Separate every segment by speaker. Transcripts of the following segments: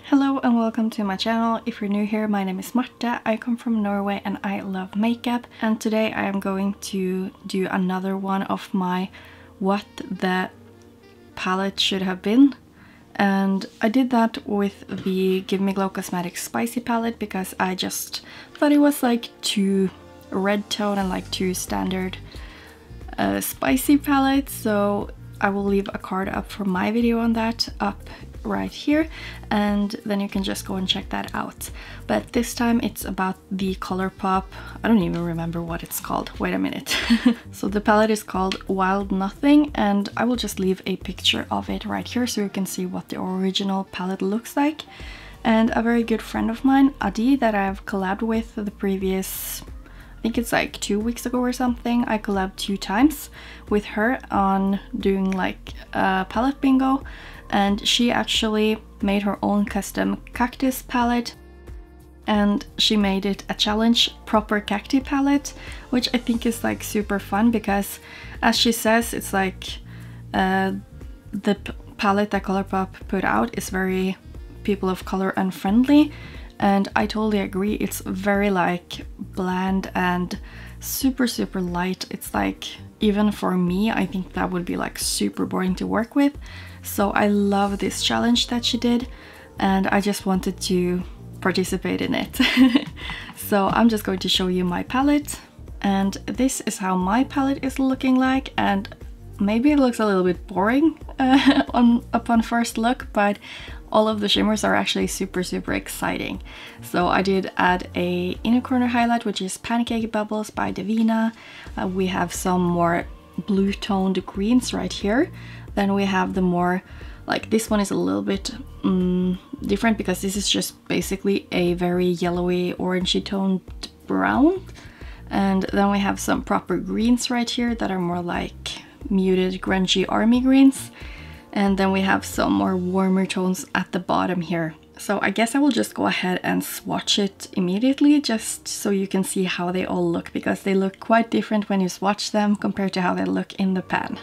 Speaker 1: Hello and welcome to my channel. If you're new here, my name is Marta. I come from Norway and I love makeup. And today I am going to do another one of my what the palette should have been. And I did that with the Give Me Glow Cosmetics Spicy palette because I just thought it was like too red tone and like too standard spicy palette. So I will leave a card up for my video on that up right here, and then you can just go and check that out. But this time it's about the Colourpop, I don't even remember what it's called, wait a minute. So the palette is called Wild Nothing, and I will just leave a picture of it right here so you can see what the original palette looks like. And a very good friend of mine, Adi, that I've collabed with the previous, I think it's like 2 weeks ago or something, I collabed 2 times with her on doing like a palette bingo. And she actually made her own custom Cactus palette, and she made it a challenge proper cacti palette, which I think is like super fun because, as she says, it's like the palette that Colourpop put out is very people of color unfriendly, and I totally agree. It's very like bland and super light. It's like, even for me, I think that would be like super boring to work with. So I love this challenge that she did, and I just wanted to participate in it. So I'm just going to show you my palette, and this is how my palette is looking like. And maybe it looks a little bit boring upon first look, but all of the shimmers are actually super exciting. So I did add a inner corner highlight, which is Pancake Bubbles by Devinah. We have some more blue toned greens right here. Then we have the more, like this one is a little bit different because this is just basically a very yellowy orangey toned brown. And then we have some proper greens right here that are more like muted grungy army greens. And then we have some more warmer tones at the bottom here. So I guess I will just go ahead and swatch it immediately just so you can see how they all look, because they look quite different when you swatch them compared to how they look in the pan.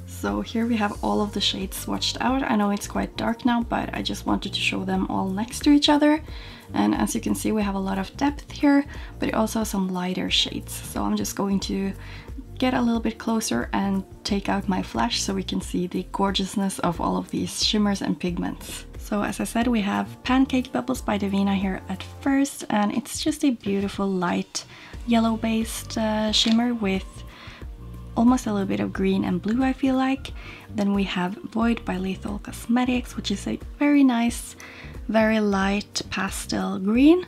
Speaker 1: So here we have all of the shades swatched out. I know it's quite dark now, but I just wanted to show them all next to each other. And as you can see, we have a lot of depth here, but also some lighter shades. So I'm just going to get a little bit closer and take out my flash so we can see the gorgeousness of all of these shimmers and pigments. So as I said, we have Pancake Bubbles by Devinah here at first, and it's just a beautiful light yellow based shimmer with almost a little bit of green and blue, I feel like. Then we have Void by Lethal Cosmetics, which is a very nice, very light pastel green.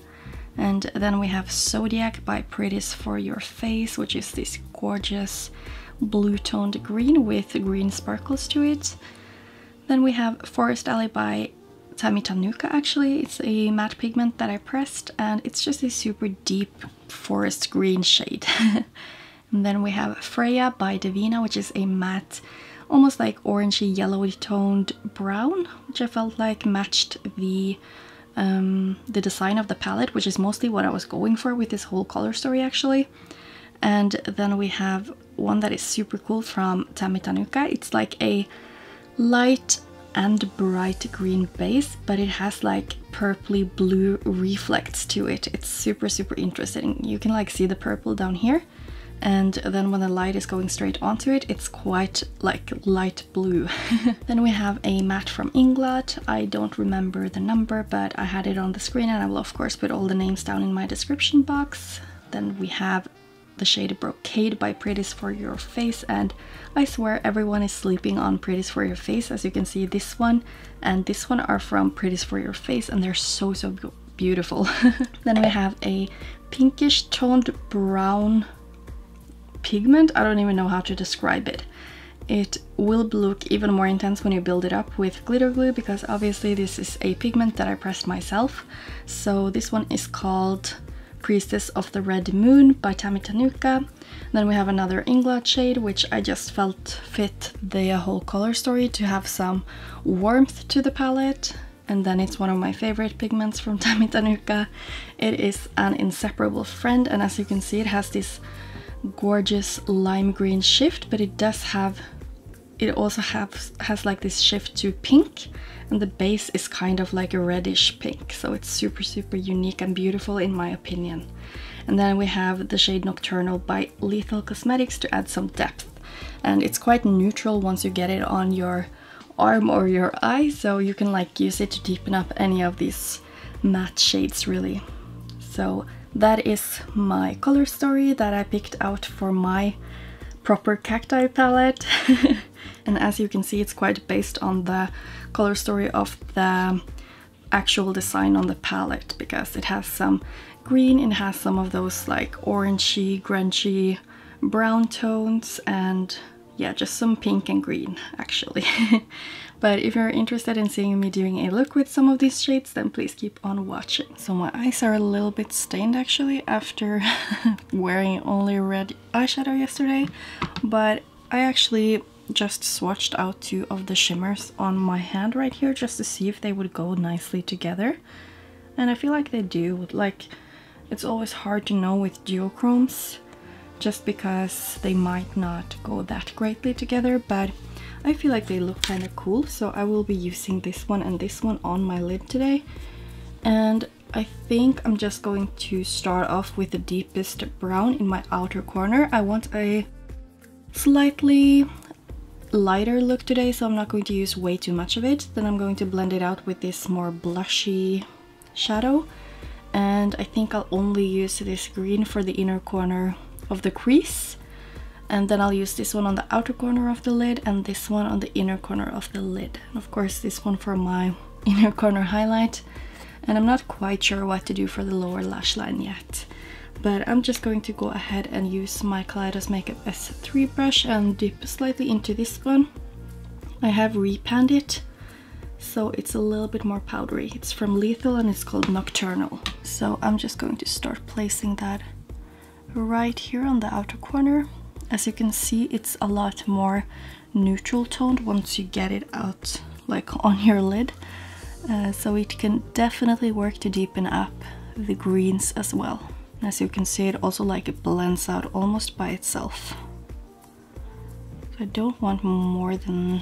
Speaker 1: And then we have Zodiac by Pretties for Your Face, which is this gorgeous blue toned green with green sparkles to it. Then we have Forest Alley by Tammy Tanuka. Actually, it's a matte pigment that I pressed, and it's just a super deep forest green shade. And then we have Freya by Devinah, which is a matte, almost like orangey yellowy toned brown, which I felt like matched the the design of the palette, which is mostly what I was going for with this whole color story actually. And then we have one that is super cool from Tammy Tanuka. It's like a light and bright green base, but it has like purpley blue reflects to it. It's super interesting. You can like see the purple down here, and then when the light is going straight onto it, it's quite like light blue. Then we have a matte from Inglot. I don't remember the number, but I had it on the screen, and I will of course put all the names down in my description box. Then we have the shade Brocade by Pretties for Your Face, and I swear everyone is sleeping on Pretties for Your Face. As you can see, this one and this one are from Pretties for Your Face, and they're so beautiful. Then we have a pinkish toned brown pigment. I don't even know how to describe it. It will look even more intense when you build it up with glitter glue, because obviously this is a pigment that I pressed myself. So this one is called Priestess of the Red Moon by Tammy Tanuka. Then we have another Inglot shade, which I just felt fit the whole color story to have some warmth to the palette. And then it's one of my favorite pigments from Tammy Tanuka. It is an Inseparable Friend, and as you can see, it has this gorgeous lime green shift, but it also has like this shift to pink, and the base is kind of like a reddish pink, so it's super unique and beautiful in my opinion. And then we have the shade Nocturnal by Lethal Cosmetics to add some depth, and it's quite neutral once you get it on your arm or your eye, so you can like use it to deepen up any of these matte shades really. So that is my color story that I picked out for my proper cacti palette. And as you can see, it's quite based on the color story of the actual design on the palette, because it has some green, it has some of those like orangey, grungy brown tones, and yeah, just some pink and green actually. But if you're interested in seeing me doing a look with some of these shades, then please keep on watching. So my eyes are a little bit stained actually after wearing only red eyeshadow yesterday, but I actually just swatched out 2 of the shimmers on my hand right here just to see if they would go nicely together, and I feel like they do. Like, it's always hard to know with duochromes just because they might not go that greatly together, but I feel like they look kind of cool, so I will be using this one and this one on my lid today. And I think I'm just going to start off with the deepest brown in my outer corner. I want a slightly lighter look today, so I'm not going to use way too much of it. Then I'm going to blend it out with this more blushy shadow, and I think I'll only use this green for the inner corner of the crease, and then I'll use this one on the outer corner of the lid and this one on the inner corner of the lid, and of course this one for my inner corner highlight. And I'm not quite sure what to do for the lower lash line yet, but I'm just going to go ahead and use my Kaleidos Makeup S3 brush and dip slightly into this one. I have repanned it, so it's a little bit more powdery. It's from Lethal and it's called Nocturnal. So I'm just going to start placing that right here on the outer corner. As you can see, it's a lot more neutral toned once you get it out like on your lid, so it can definitely work to deepen up the greens as well. As you can see, it also like it blends out almost by itself. So I don't want more than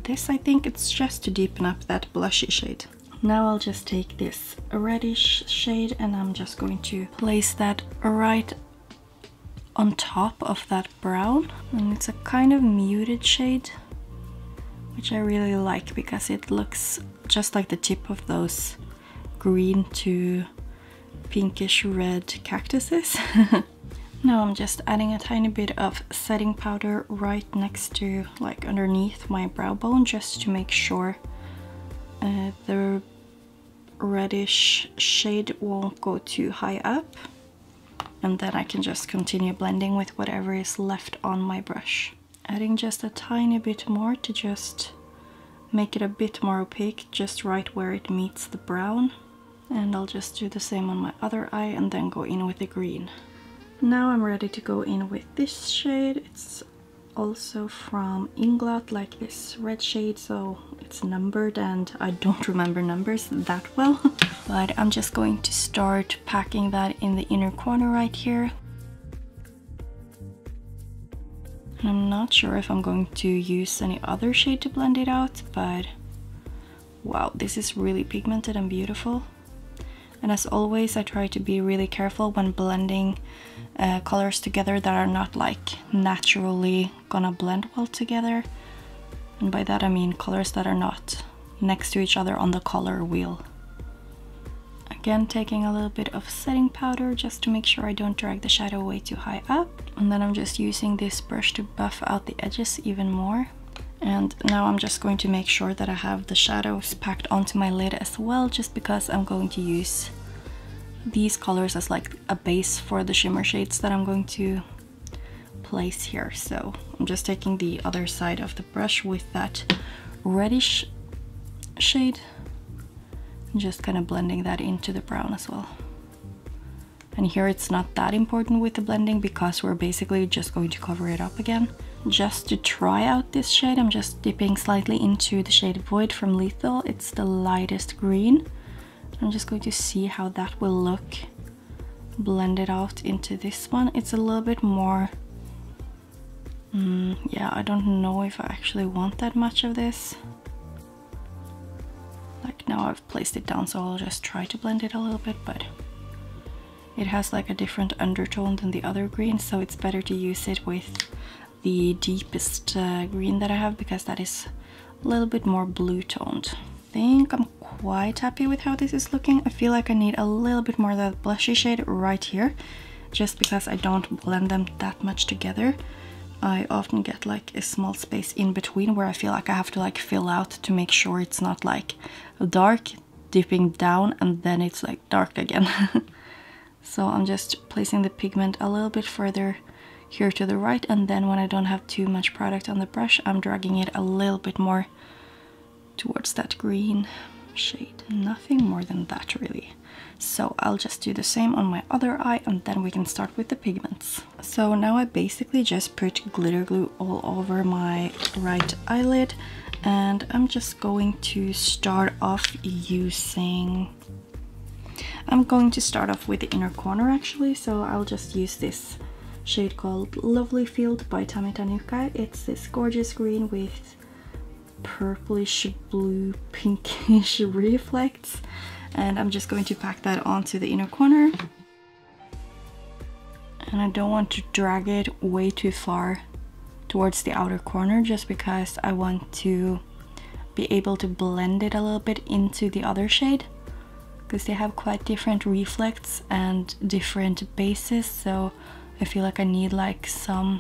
Speaker 1: this. I think it's just to deepen up that blushy shade. Now I'll just take this reddish shade and I'm just going to place that right on top of that brown, and it's a kind of muted shade, which I really like because it looks just like the tip of those green to pinkish red cactuses. Now I'm just adding a tiny bit of setting powder right next to, like underneath my brow bone, just to make sure the reddish shade won't go too high up. And then I can just continue blending with whatever is left on my brush. Adding just a tiny bit more to just make it a bit more opaque, just right where it meets the brown. And I'll just do the same on my other eye and then go in with the green. Now I'm ready to go in with this shade. It's also from Inglot, like this red shade, so it's numbered and I don't remember numbers that well. But I'm just going to start packing that in the inner corner right here. And I'm not sure if I'm going to use any other shade to blend it out, but wow, this is really pigmented and beautiful. And as always, I try to be really careful when blending colors together that are not like naturally gonna blend well together. And by that I mean colors that are not next to each other on the color wheel. Again, taking a little bit of setting powder just to make sure I don't drag the shadow way too high up. And then I'm just using this brush to buff out the edges even more. And now I'm just going to make sure that I have the shadows packed onto my lid as well, just because I'm going to use these colors as like a base for the shimmer shades that I'm going to place here. So I'm just taking the other side of the brush with that reddish shade and just kind of blending that into the brown as well. And here it's not that important with the blending because we're basically just going to cover it up again. Just to try out this shade, I'm just dipping slightly into the shade Void from Lethal. It's the lightest green. I'm just going to see how that will look blended out into this one. It's a little bit more, yeah, I don't know if I actually want that much of this. Like now I've placed it down, so I'll just try to blend it a little bit, but it has like a different undertone than the other green, so it's better to use it with the deepest green that I have, because that is a little bit more blue toned. I think I'm quite happy with how this is looking. I feel like I need a little bit more of that blushy shade right here, just because I don't blend them that much together. I often get like a small space in between where I feel like I have to like fill out to make sure it's not like dark dipping down and then it's like dark again. So I'm just placing the pigment a little bit further here to the right, and then when I don't have too much product on the brush, I'm dragging it a little bit more towards that green shade. Nothing more than that really. So I'll just do the same on my other eye and then we can start with the pigments. So now I basically just put glitter glue all over my right eyelid, and I'm just going to start off using... I'm going to start off with the inner corner actually, so I'll just use this shade called Lovely Field by Tammy Tanuka. It's this gorgeous green with purplish blue pinkish reflects, and I'm just going to pack that onto the inner corner. And I don't want to drag it way too far towards the outer corner, just because I want to be able to blend it a little bit into the other shade, because they have quite different reflects and different bases, so I feel like I need like some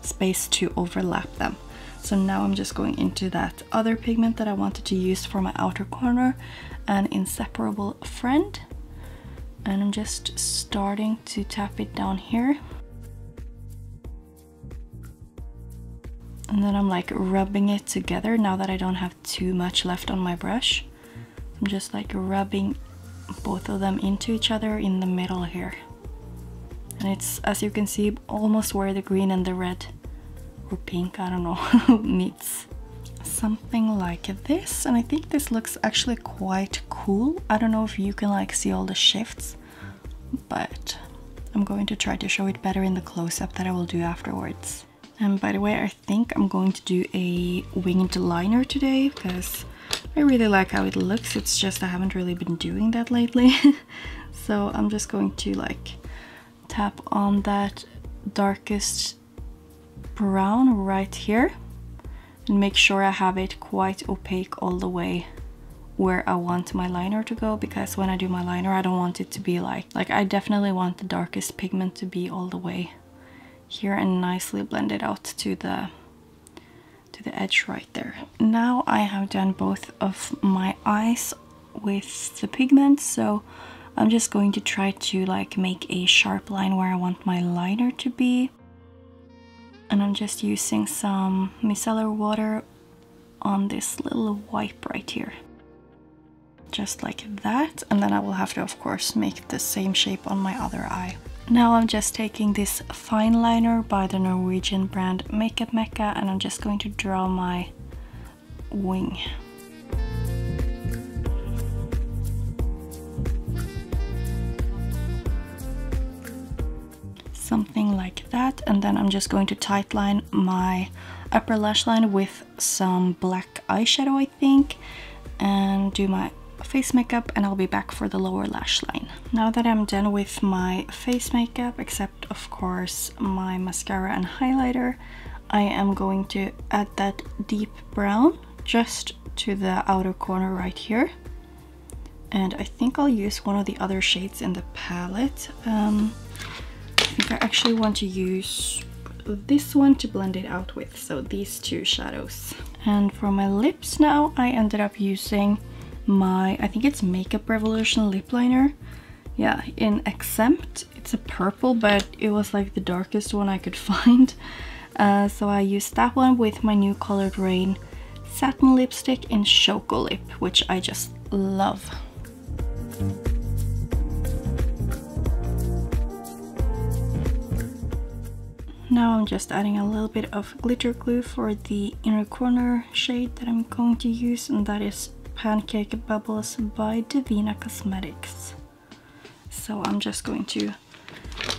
Speaker 1: space to overlap them. So now I'm just going into that other pigment that I wanted to use for my outer corner, an Inseparable Friend. And I'm just starting to tap it down here. And then I'm like rubbing it together now that I don't have too much left on my brush. I'm just like rubbing both of them into each other in the middle here. And it's, as you can see, almost where the green and the red or pink, I don't know, meets. Something like this. And I think this looks actually quite cool. I don't know if you can like see all the shifts, but I'm going to try to show it better in the close-up that I will do afterwards. And by the way, I think I'm going to do a winged liner today because I really like how it looks. It's just I haven't really been doing that lately. So I'm just going to like tap on that darkest brown right here and make sure I have it quite opaque all the way where I want my liner to go, because when I do my liner I don't want it to be like I definitely want the darkest pigment to be all the way here and nicely blended out to the edge right there. Now I have done both of my eyes with the pigment, so I'm just going to try to like make a sharp line where I want my liner to be. And I'm just using some micellar water on this little wipe right here. Just like that. And then I will have to, of course, make the same shape on my other eye. Now I'm just taking this fine liner by the Norwegian brand Makeup Mecca, and I'm just going to draw my wing. Something like that, and then I'm just going to tightline my upper lash line with some black eyeshadow, I think, and do my face makeup, and I'll be back for the lower lash line. Now that I'm done with my face makeup, except of course my mascara and highlighter, I am going to add that deep brown just to the outer corner right here. And I think I'll use one of the other shades in the palette. I think I actually want to use this one to blend it out with, so these two shadows. And for my lips now, I ended up using my, I think it's Makeup Revolution lip liner. Yeah, in Exempt. It's a purple, but it was like the darkest one I could find. So I used that one with my new Colored Rain satin lipstick in Choco Lip, which I just love. Now I'm just adding a little bit of glitter glue for the inner corner shade that I'm going to use, and that is Pancake Bubbles by Devinah Cosmetics. So I'm just going to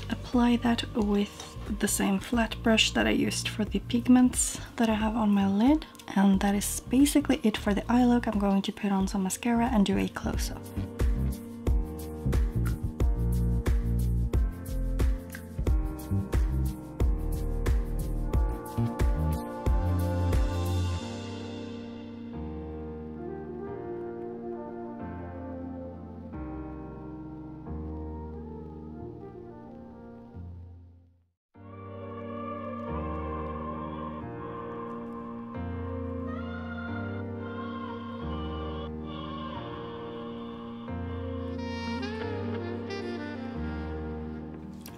Speaker 1: apply that with the same flat brush that I used for the pigments that I have on my lid. And that is basically it for the eye look. I'm going to put on some mascara and do a close-up.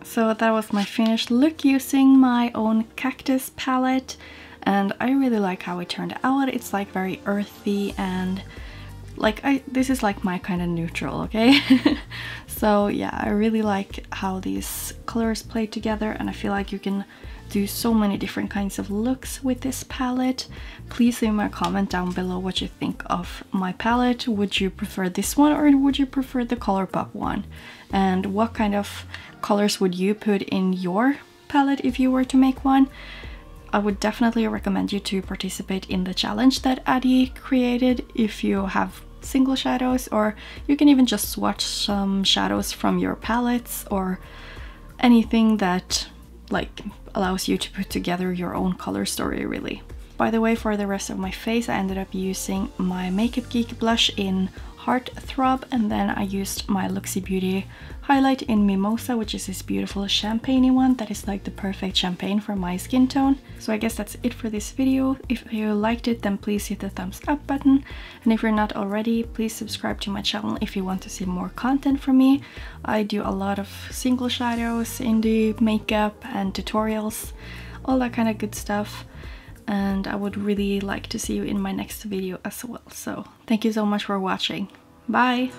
Speaker 1: So that was my finished look using my own Cactus palette, and I really like how it turned out. It's like very earthy and like this is like my kind of neutral, okay? So yeah, I really like how these colors play together, and I feel like you can do so many different kinds of looks with this palette. Please leave me a comment down below what you think of my palette. Would you prefer this one or would you prefer the Colourpop one? And what kind of colors would you put in your palette if you were to make one? I would definitely recommend you to participate in the challenge that Addie created if you have single shadows, or you can even just swatch some shadows from your palettes or anything that like allows you to put together your own color story, really. By the way, for the rest of my face I ended up using my Makeup Geek blush in Heartthrob, and then I used my Luxie Beauty highlight in Mimosa, which is this beautiful champagne-y one that is like the perfect champagne for my skin tone. So I guess that's it for this video. If you liked it, then please hit the thumbs up button, and if you're not already, please subscribe to my channel if you want to see more content from me. I do a lot of single shadows, indie makeup and tutorials, all that kind of good stuff. And I would really like to see you in my next video as well. So thank you so much for watching. Bye!